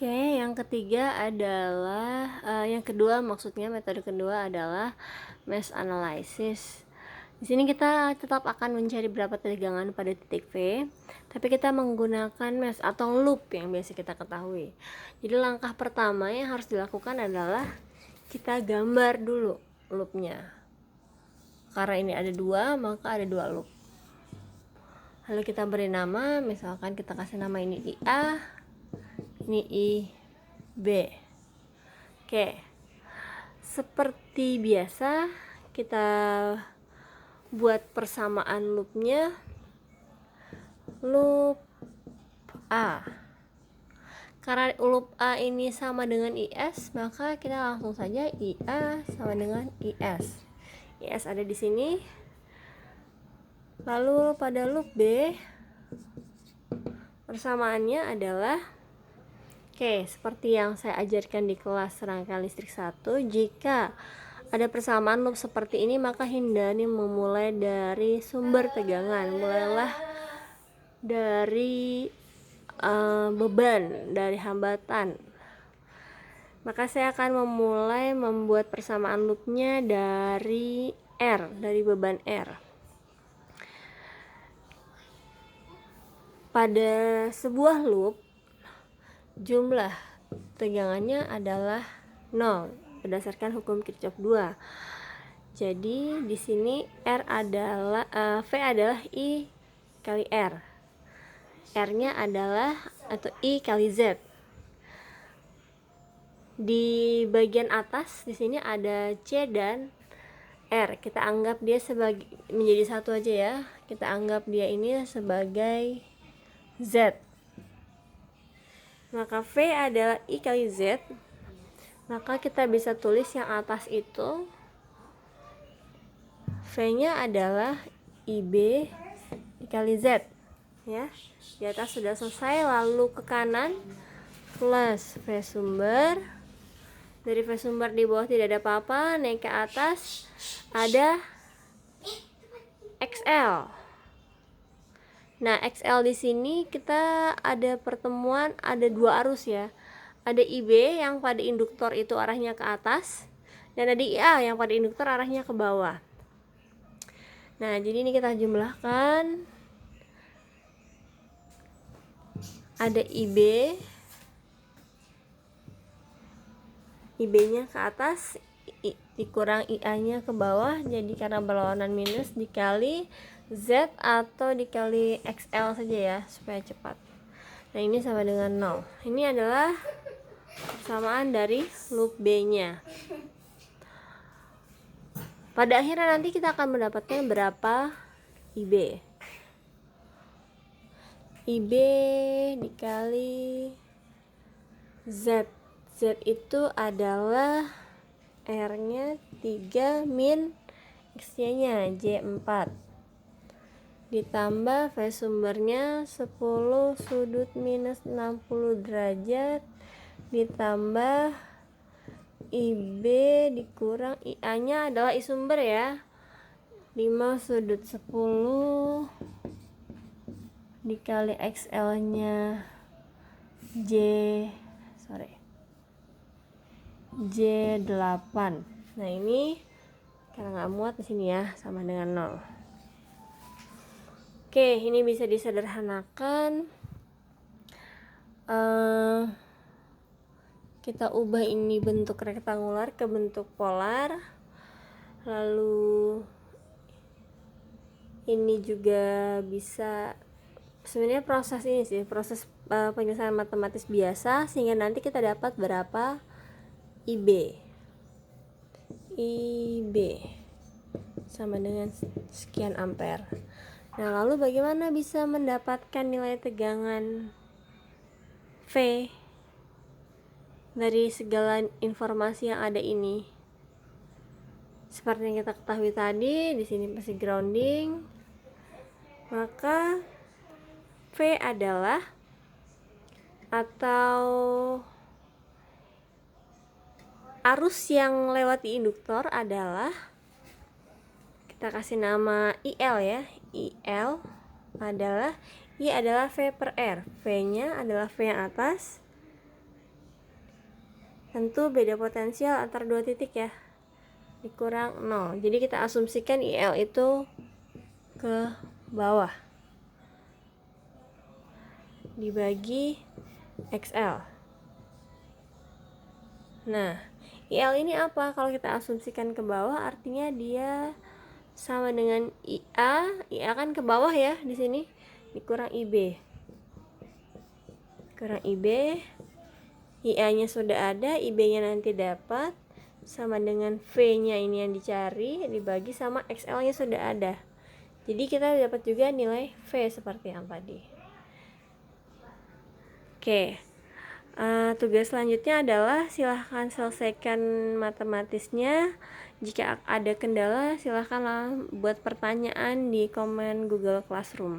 Oke, yang ketiga adalah yang kedua, maksudnya metode kedua adalah mesh analysis. Di sini kita tetap akan mencari berapa tegangan pada titik V, tapi kita menggunakan mesh atau loop yang biasa kita ketahui. Jadi langkah pertama yang harus dilakukan adalah kita gambar dulu loopnya. Karena ini ada dua, maka ada dua loop. Lalu kita beri nama, misalkan kita kasih nama ini IA, ini IB. Oke, seperti biasa kita buat persamaan loopnya. Loop A, karena loop A ini sama dengan IS, maka kita langsung saja IA sama dengan IS. IS ada di sini. Lalu pada loop B, persamaannya adalah seperti yang saya ajarkan di kelas rangkaian listrik 1. Jika ada persamaan loop seperti ini, maka hindari memulai dari sumber tegangan. Mulailah dari beban, dari hambatan. Maka saya akan memulai membuat persamaan loopnya dari R, dari beban R. Pada sebuah loop, jumlah tegangannya adalah 0 berdasarkan hukum Kirchhoff 2. Jadi di sini V adalah I kali R. R-nya adalah atau I kali Z. Di bagian atas di sini ada C dan R. Kita anggap dia sebagai menjadi satu aja ya. Kita anggap dia ini sebagai Z. Maka V adalah I kali Z. Maka kita bisa tulis yang atas itu V-nya adalah IB dikali Z. Ya, di atas sudah selesai. Lalu ke kanan plus V sumber. Dari V sumber di bawah tidak ada apa-apa. Naik ke atas ada XL. Nah, XL di sini kita ada pertemuan, ada dua arus ya. Ada IB yang pada induktor itu arahnya ke atas, dan ada IA yang pada induktor arahnya ke bawah. Nah, jadi ini kita jumlahkan. Ada IB, IB-nya ke atas, dikurang IA-nya ke bawah, jadi karena berlawanan minus dikali Z atau dikali XL saja ya, supaya cepat. Nah, ini sama dengan 0. Ini adalah persamaan dari loop B-nya. Pada akhirnya nanti kita akan mendapatkan berapa IB. IB dikali Z. Z itu adalah R-nya 3 min X-nya J4. Ditambah V sumbernya 10 sudut minus 60 derajat. Ditambah IB dikurang IA-nya adalah I sumber ya. 5 sudut 10 dikali XL-nya J8. Nah, ini karena nggak muat di sini ya, sama dengan 0. Oke, ini bisa disederhanakan. Kita ubah ini bentuk rektangular ke bentuk polar. Lalu ini juga bisa, sebenarnya proses ini sih, proses penyelesaian matematis biasa, sehingga nanti kita dapat berapa IB. IB sama dengan sekian ampere. Nah, lalu bagaimana bisa mendapatkan nilai tegangan V dari segala informasi yang ada ini? Seperti yang kita ketahui tadi, di sini masih grounding. Maka V adalah, atau arus yang lewat di induktor adalah, kita kasih nama IL ya. IL adalah I adalah V per R. V-nya adalah V yang atas tentu beda potensial antar dua titik ya, dikurang 0. Jadi kita asumsikan IL itu ke bawah dibagi XL. Nah, IL ini apa? Kalau kita asumsikan ke bawah artinya dia sama dengan IA kan ke bawah ya di sini, dikurang IB. Kurang IB, IA-nya sudah ada, IB-nya nanti dapat sama dengan V-nya ini yang dicari dibagi sama XL-nya sudah ada. Jadi kita dapat juga nilai V seperti yang tadi. Oke. Tugas selanjutnya adalah silahkan selesaikan matematisnya. Jika ada kendala silahkan buat pertanyaan di komen Google Classroom.